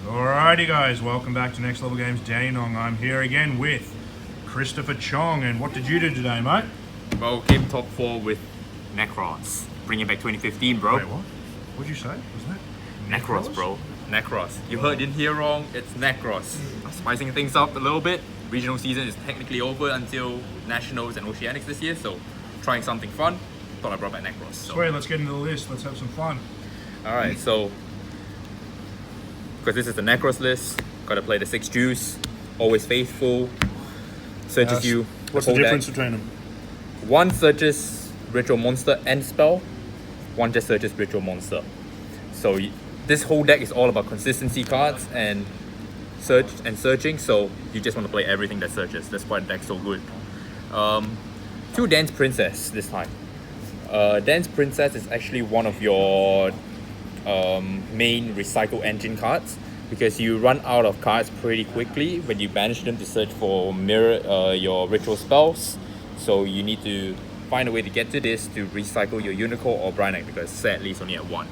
Alrighty guys, welcome back to Next Level Games Danong. I'm here again with Christopher Cheong, and what did you do today, mate? Bro, came top 4 with Nekroz. Bringing back 2015, bro. Wait, what? What'd you say? Was that Nekroz, bro. Nekroz. Didn't hear wrong, it's Nekroz. Spicing things up a little bit. Regional season is technically over until Nationals and Oceanics this year, so trying something fun. Thought I brought back Nekroz. So. Sweet, let's get into the list. Let's have some fun. Alright, so because this is the Nekroz list, gotta play the 6 juice, always faithful, searches you. What's the difference between them? One searches ritual monster and spell, one just searches ritual monster. So this whole deck is all about consistency cards and searching, so you just want to play everything that searches. That's why the deck's so good. 2 Dance Princess this time. Dance Princess is actually one of your main recycle engine cards, because you run out of cards pretty quickly when you banish them to search for your ritual spells. So you need to find a way to get to this to recycle your Unicorn or Brainiac, because sadly it's only at 1.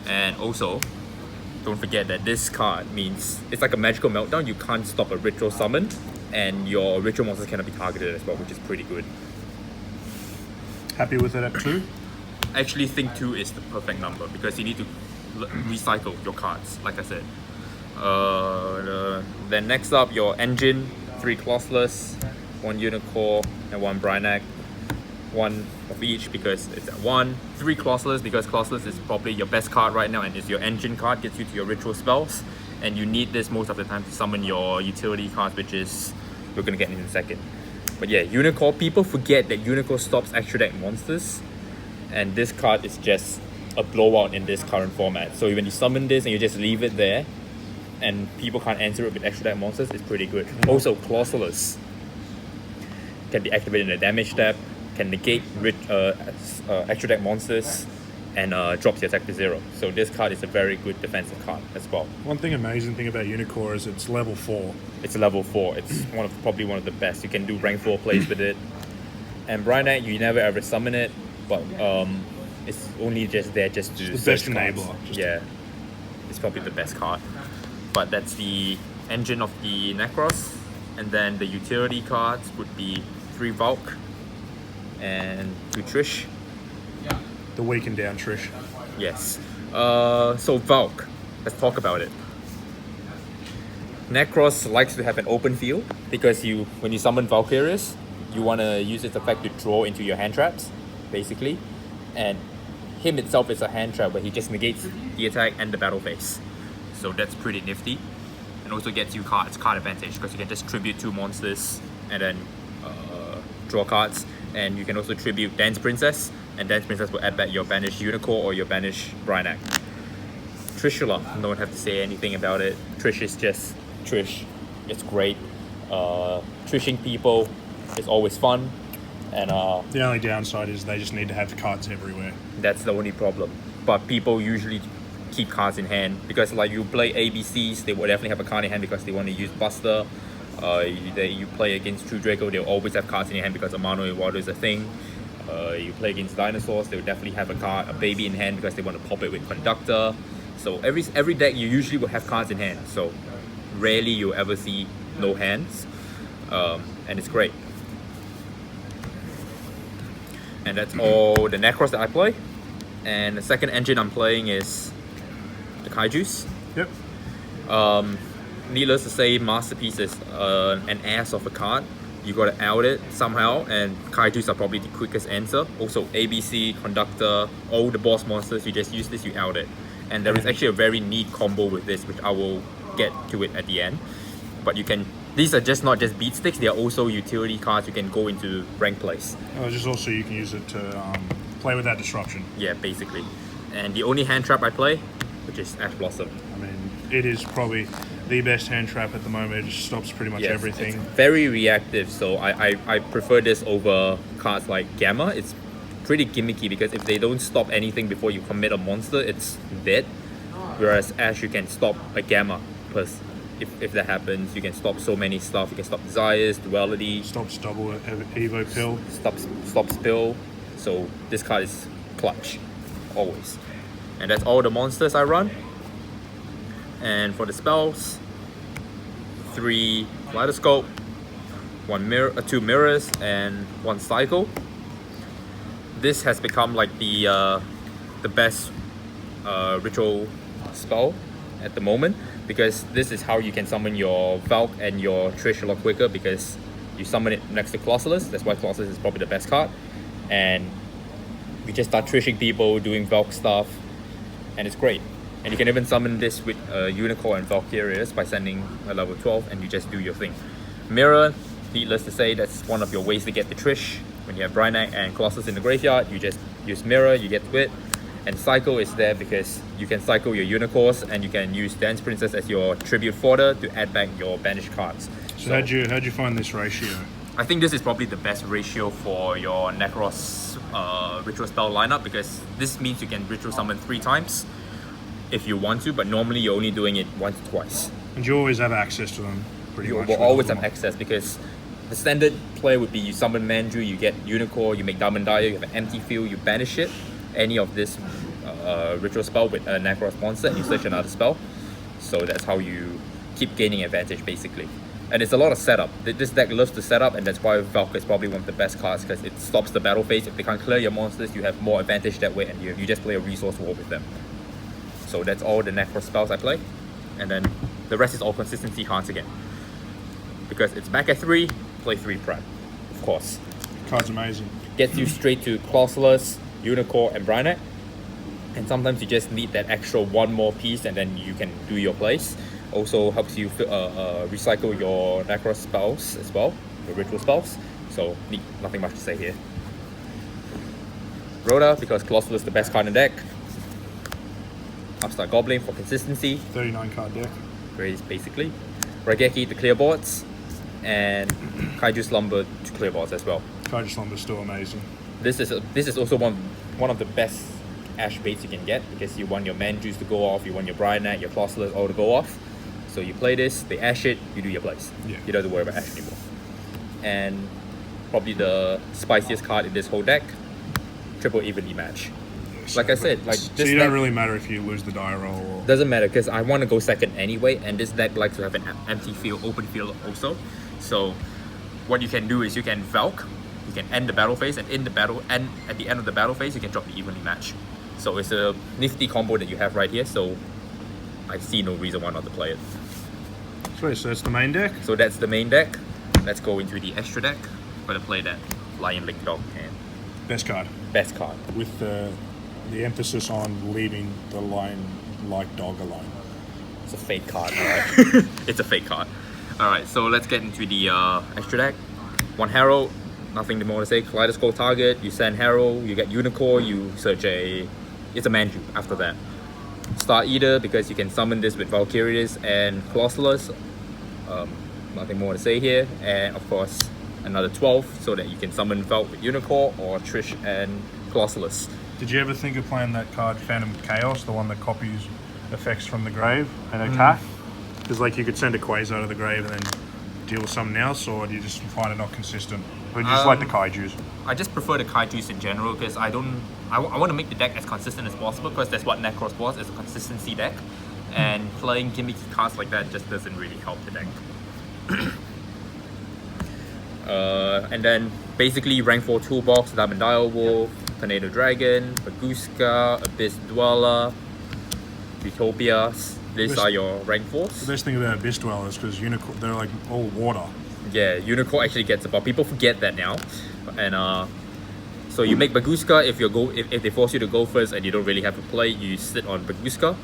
And also, don't forget that this card means it's like a magical meltdown. You can't stop a ritual summon, and your ritual monsters cannot be targeted as well, which is pretty good. Happy with it at 2? I actually think 2 is the perfect number, because you need to recycle your cards, like I said. Then next up, your engine, 3 Clothless, 1 Unicorn and 1 Brainiac. 1 of each because it's at 1. 3 Clothless because Clothless is probably your best card right now, and it's your engine card, gets you to your ritual spells. And you need this most of the time to summon your utility cards, which is we're gonna get in a second. But yeah, Unicorn, people forget that Unicorn stops extra deck monsters, and this card is just a blowout in this current format. So when you summon this and you just leave it there and people can't answer it with extra deck monsters, it's pretty good. Also, Clothless can be activated in a damage step, can negate extra deck monsters, and drops the attack to 0. So this card is a very good defensive card as well. One amazing thing about Unicorn is it's level 4. It's level 4. It's probably one of the best. You can do rank 4 plays with it. And Brainiac, you never ever summon it, but it's only just there just to the best cards. enabler. Yeah, it's probably the best card. But that's the engine of the Nekroz. And then the utility cards would be 3 Valk and 2 Trish. The weakened down Trish. Yes. So Valk, let's talk about it. Nekroz likes to have an open field, because when you summon Valkyries, you want to use its effect to draw into your hand traps, basically. And him itself is a hand trap where he just negates the attack and the battle phase. So that's pretty nifty. And also gets you card advantage, because you can just tribute 2 monsters and then draw cards. And you can also tribute Dance Princess, and Dance Princess will add back your banished Unicorn or your banished Brainiac. Trishula, no one have to say anything about it. Trish is just Trish. It's great. Trishing people is always fun. And The only downside is they just need to have cards everywhere. that's the only problem. But people usually keep cards in hand, because like you play ABCs, they will definitely have a card in hand because they want to use Buster. You play against True Draco, they'll always have cards in your hand because Amano and Water is a thing. You play against Dinosaurs, they'll definitely have a baby in hand because they want to pop it with Conductor. So every deck you usually will have cards in hand. So rarely you'll ever see no hands, and it's great. And that's all the Nekroz that I play. And the second engine I'm playing is the Kaijus. Yep. Needless to say, Masterpiece is an ass of a card. You gotta out it somehow, and Kaijus are probably the quickest answer. Also, ABC, Conductor, all the boss monsters, you just use this, you out it. And there is actually a very neat combo with this, which I will get to it at the end. But these are not just beat sticks, they are also utility cards you can go into rank plays. Just also you can use it to play without disruption. Yeah, basically. And the only hand trap I play, which is Ash Blossom. I mean, it is probably the best hand trap at the moment. It just stops pretty much everything. It's very reactive, so I prefer this over cards like Gamma. It's pretty gimmicky, because if they don't stop anything before you commit a monster, it's dead. Whereas Ash, you can stop a Gamma. Plus, if that happens, you can stop so many stuff. You can stop Desires, Duality. Stops double Evo Pill. Stops Pill. So this card is clutch, always. And that's all the monsters I run. And for the spells, 3 Kaleidoscope, 2 mirrors, and 1 cycle. This has become like the best ritual spell at the moment, because this is how you can summon your Valk and your Trish a lot quicker, because you summon it next to Colossus. That's why Colossus is probably the best card. And you just start trishing people, doing Valk stuff, and it's great. And you can even summon this with Unicorn and Valkyrius by sending a level 12, and you just do your thing. Mirror, needless to say, that's one of your ways to get the Trish. When you have Brynak and Colossus in the graveyard, you just use Mirror, you get to it. And Cycle is there because you can cycle your Unicorns, and you can use Dance Princess as your tribute fodder to add back your banished cards. So how'd you find this ratio? I think this is probably the best ratio for your Nekroz ritual spell lineup, because this means you can ritual summon 3 times if you want to, but normally you're only doing it once or twice. And you always have access to them, pretty You much. will always have access, because the standard play would be you summon Mandrew, you get Unicorn, you make Diamond Dyer, you have an empty field, you banish it, any of this ritual spell with a Nekroz monster, and you search another spell. So that's how you keep gaining advantage, basically. And it's a lot of setup. This deck loves to set up, and that's why Valk is probably one of the best cards, because it stops the battle phase. If they can't clear your monsters, you have more advantage that way, and you just play a resource war with them. So that's all the Nekroz spells I play. And then the rest is all consistency cards again. Because it's back at 3, play 3 prep, of course. Card's amazing. Gets you straight to Colossus, Unicorn, and Brynak. And sometimes you just need that extra 1 more piece, and then you can do your plays. Also helps you recycle your Nekroz spells as well, your ritual spells. So nothing much to say here. Rhoda, because Colossus is the best card in the deck. Upstart Goblin for consistency. 39 card deck. Basically. Raigeki to clear boards. And Kaiju Slumber to clear boards as well. Kaiju Slumber's still amazing. This is also one of the best Ash baits you can get, because you want your Mandrews to go off, you want your Brynak, your Colossus all to go off. So you play this, they Ash it, you do your plays. Yeah. You don't have to worry about Ash anymore. And probably the spiciest card in this whole deck, triple evenly match. Yes. Like I said, like So this you don't deck really matter if you lose the die roll or... doesn't matter, because I want to go second anyway, and this deck likes to have an empty field, open field also. So what you can do is you can Valk, you can end the battle phase, and at the end of the battle phase you can drop the evenly match. So it's a nifty combo that you have right here, so I see no reason why not to play it. Sweet, so that's the main deck? So that's the main deck. Let's go into the extra deck. I'm going to play that Lion Link Dog hand. Best card. Best card. With the emphasis on leaving the lion like dog alone. It's a fake card, alright? It's a fake card. Alright, so let's get into the extra deck. 1 Herald, nothing more to say. Kaleidoscope target, you send Herald, you get Unicorn, you search it's a Mandrew after that. Star Eater, because you can summon this with Valkyrius and Colossus. Nothing more to say here. And of course, another 12, so that you can summon Valk with Unicorn or Trish and Colossus. Did you ever think of playing that card Phantom Chaos, the one that copies effects from the grave and attack? Because like you could send a Quasar to the grave and then deal with something else, or do you just find it not consistent? Or do you just like the Kaijus? I just prefer the Kaijus in general, because I want to make the deck as consistent as possible, because that's what Nekroz was, is a consistency deck. And playing gimmicky cards like that just doesn't really help the deck. And then basically rank 4 toolbox, Diamond Dire Wolf, Tornado Dragon, Baguska, Abyss Dweller, Utopias. These are your rank 4s. The best thing about Abyss Dweller is because they're like all water. Yeah, Unicorn actually gets a buff. People forget that now. And so you make Baguska if they force you to go first and you don't really have to play, you sit on Baguska.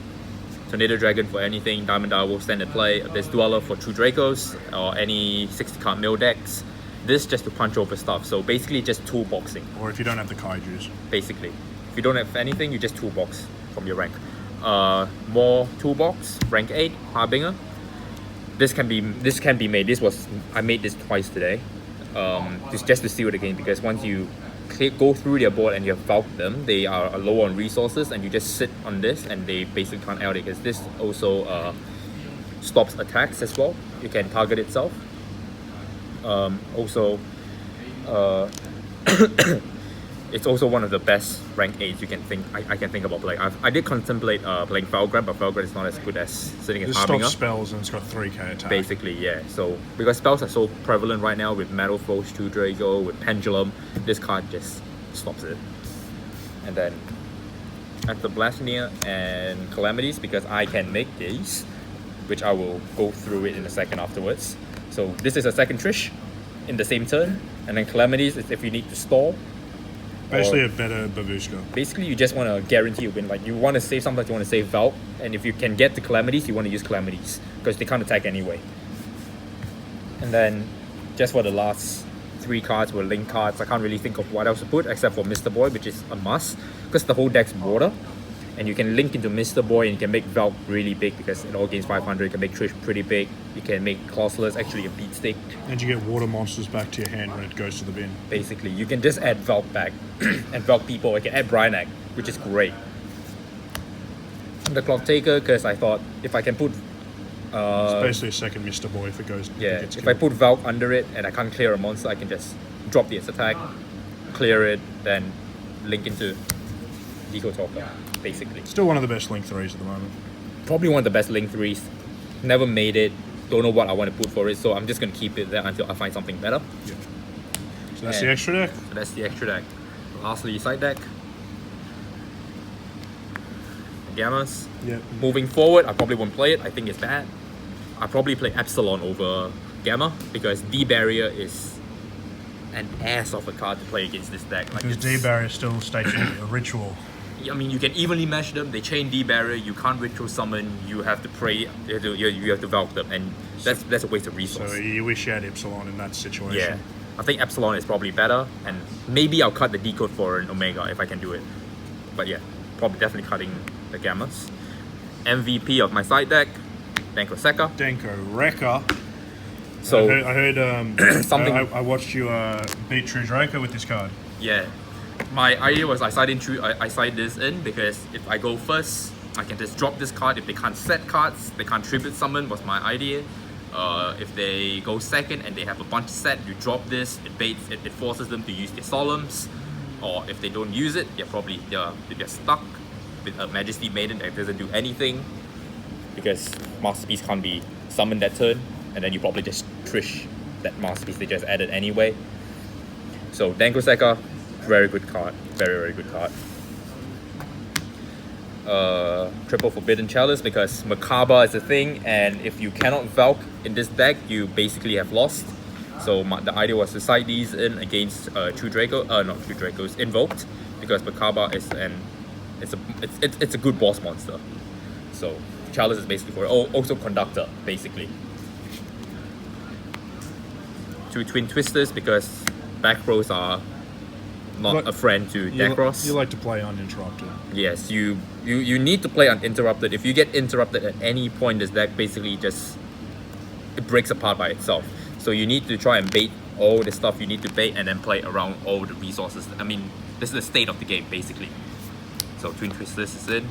Tornado Dragon for anything, Diamond Dire Wolf standard play, Abyss Dweller for True Dracos, or any 60 card mill decks. This just to punch over stuff, so basically just toolboxing. Or if you don't have the Kaijus. Basically. If you don't have anything, you just toolbox from your rank. More toolbox, rank 8, Harbinger. This can be made. I made this twice today. Just to seal the game, because once you go through their board and you have Valked them, they are low on resources, and you just sit on this and they basically can't out it, because this also stops attacks as well. You can target itself. it's also one of the best rank 8s you can think I can think about playing. I did contemplate playing Valgrad, but Valgrad is not as good as sitting as This Harbinger. stops spells and it's got 3k attack. Basically, yeah. So because spells are so prevalent right now with Metal Forge 2 Draco, with Pendulum, this card just stops it. And then after Blasphemia and Calamities, because I can make these, which I will go through it in a second afterwards. So this is a second Trish in the same turn, and then Calamities is if you need to stall. Basically a better Babushka. Basically, you just want to guarantee a win. Like, you want to save sometimes you want to save Valk, and if you can get the Calamities, you want to use Calamities, because they can't attack anyway. And then, just for the last 3 cards were link cards. I can't really think of what else to put, except for Mr. Boy, which is a must, because the whole deck's water. And you can link into Mr. Boy, and you can make Valk really big, because it all gains 500. You can make Trish pretty big. You can make Costless actually a beat stick. And you get water monsters back to your hand when it goes to the bin. Basically, you can just add Valk back and Valk people. You can add Bryanak, which is great. The Clock Taker, because I thought if I can put it's basically a second Mr. Boy if it goes. yeah, if if I put Valk under it and I can't clear a monster, I can just drop its attack, clear it, then link into Deco Talker, basically. Still one of the best link 3s at the moment. Probably one of the best link 3s. Never made it. Don't know what I want to put for it, so I'm just going to keep it there until I find something better. Yeah. So that's the extra deck. So that's the extra deck. Lastly, side deck. Gammas. Yeah. Moving forward, I probably won't play it. I think it's bad. I probably play Epsilon over Gamma, because D-Barrier is an ass of a card to play against this deck. Like, Because D-Barrier still stays a ritual. I mean, you can evenly match them. They chain D-Barrier. You can't ritual summon. You have to pray. You have to Valk them, and that's a waste of resource. So you wish you had Epsilon in that situation. Yeah, I think Epsilon is probably better, and maybe I'll cut the decode for an Omega if I can do it. But yeah, probably definitely cutting the Gammas. MVP of my side deck, Denko Seka. Denko Wrecker. So I heard something. I watched you beat True Draco with this card. Yeah, my idea was I side this in because if I go first, I can just drop this card. If they can't set cards, they can't tribute summon, was my idea. If they go second and they have a bunch set, you drop this, it forces them to use their Solemns. Or if they don't use it, they're stuck with a Majesty Maiden that doesn't do anything, because Masterpiece can't be summoned that turn, and then you probably just Trish that Masterpiece they just added anyway. So Denko Seka, very good card, very good card. Triple Forbidden Chalice, because Macabre is a thing, and if you cannot Valk in this deck, you basically have lost. So the idea was to side these in against True Draco, not True Dracos, Invoked, because Macabre is it's a good boss monster. So Chalice is basically for also Conductor, basically. 2 Twin Twisters, because back rows are not a friend to Nekroz. You like to play uninterrupted. Yes, you need to play uninterrupted. If you get interrupted at any point, this deck basically it breaks apart by itself. So you need to try and bait all the stuff you need to bait, and then play around all the resources. I mean, this is the state of the game, basically. So Twin Twisters is in.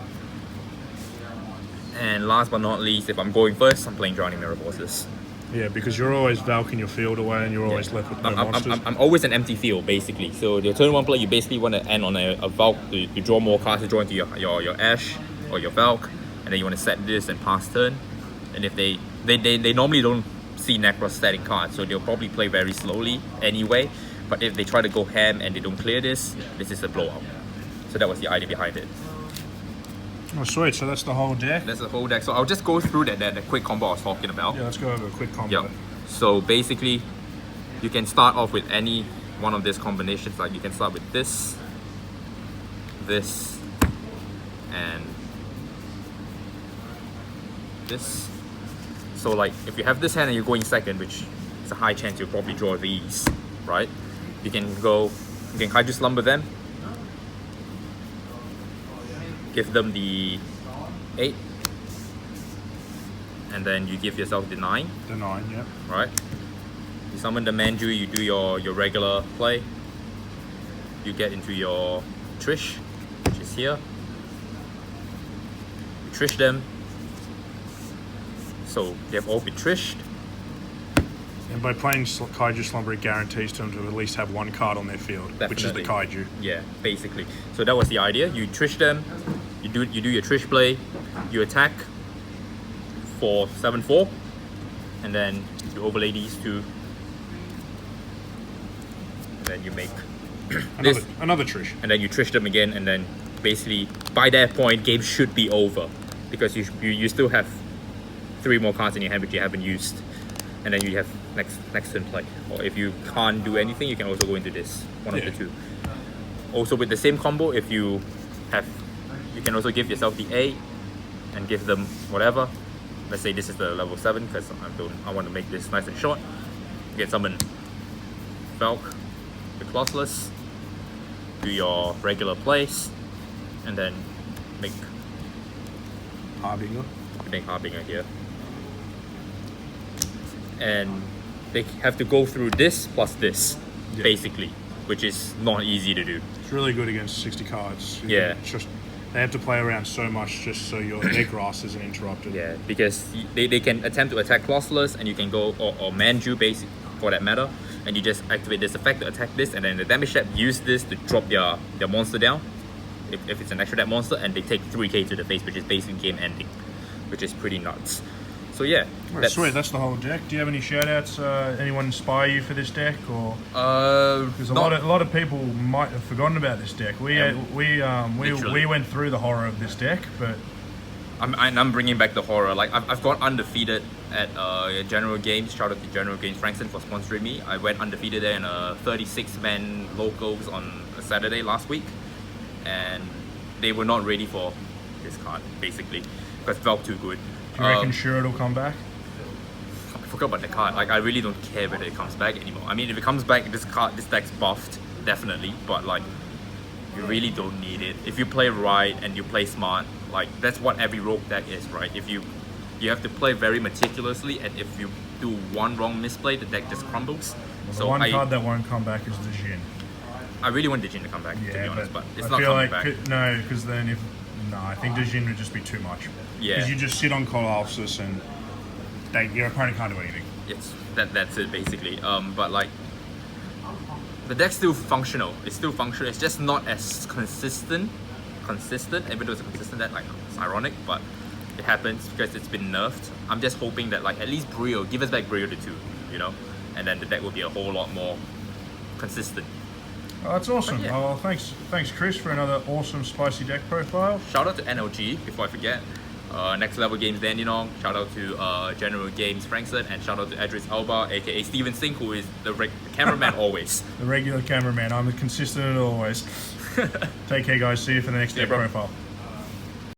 And last but not least, if I'm going first, I'm playing Drowning Mirror Forces. Yeah, because you're always Valking your field away and you're always left with no monsters. I'm always an empty field, basically. So your turn 1 play, you basically want to end on a Valk to draw more cards to draw into your Ash or your Valk, and then you want to set this and pass turn. And if they normally don't see Nekroz setting cards, so they'll probably play very slowly anyway. But if they try to go ham and they don't clear this is a blowout. So that was the idea behind it. Oh sweet, so that's the whole deck? That's the whole deck. So I'll just go through that quick combo I was talking about. Yeah, let's go over a quick combo. Yep. So basically, you can start off with any one of these combinations. Like you can start with this, and this. So like if you have this hand and you're going second, which is a high chance you'll probably draw these, right? You can Kaiju Slumber them, give them the 8, and then you give yourself the 9. The 9, yeah. Right? You summon the Manju, you do your regular play. You get into your Trish, which is here. You Trish them. So they have all been Trished. And by playing Kaiju Slumber, it guarantees them to at least have one card on their field, which is the Kaiju. Yeah, basically. So that was the idea. You trish them, you do your trish play, you attack for 7/4, and then you overlay these two. And then you make another trish. And then you trish them again, and then basically by that point, game should be over because you still have 3 more cards in your hand which you haven't used, and then you have next turn play. Or if you can't do anything, you can also go into this one of the two. Also with the same combo, if you can also give yourself the A and give them whatever. Let's say this is the level 7 because I want to make this nice and short. You can summon Valk, the Clothless, do your regular plays, and then make Harbinger here. And they have to go through this plus this, basically, which is not easy to do. It's really good against 60 cards. Yeah. They have to play around so much just so your Nekroz isn't interrupted. Yeah, because they can attempt to attack Clothless, and you can go, or Manju basic for that matter, and you just activate this effect to attack this, and then the damage step use this to drop their monster down, if it's an extra deck monster, and they take 3k to the face, which is basically game ending, which is pretty nuts. So yeah, sweet. That's the whole deck. Do you have any shout outs? Anyone inspire you for this deck, or because a lot of people might have forgotten about this deck. We went through the horror of this deck, but I'm bringing back the horror. Like I've gone undefeated at General Games. Shout out to General Games Frankston for sponsoring me. I went undefeated there in a 36-man locals on a Saturday last week, and they were not ready for this card basically because it felt too good. Do you reckon sure it'll come back? I forgot about the card. Like I really don't care whether it comes back anymore. I mean, if it comes back, this deck's buffed definitely, but like you really don't need it. If you play right and you play smart, like that's what every rogue deck is, right? If you have to play very meticulously, and if you do one wrong misplay, the deck just crumbles. Well, the one card that won't come back is the Jin. I really want the Jin to come back, to be honest, but it's I not feel coming like back. No, because then I think the Jin would just be too much. Yeah. Because you just sit on Colossus and your opponent can't do anything. Yes, that's it basically. But like the deck's still functional. It's still functional. It's just not as consistent. Even though it's a consistent deck, like it's ironic, but it happens because it's been nerfed. I'm just hoping that like at least Brio, give us back Brio to 2, you know, and then the deck will be a whole lot more consistent. Oh, that's awesome. Yeah. Oh, well, thanks Chris for another awesome spicy deck profile. Shout out to NLG before I forget. Next Level Games Dandenong. Shout out to General Games Frankfurt, and shout out to Edris Alba, aka Steven Singh, who is the cameraman always. The regular cameraman. I'm consistent as always. Take care, guys. See you for the next deck profile.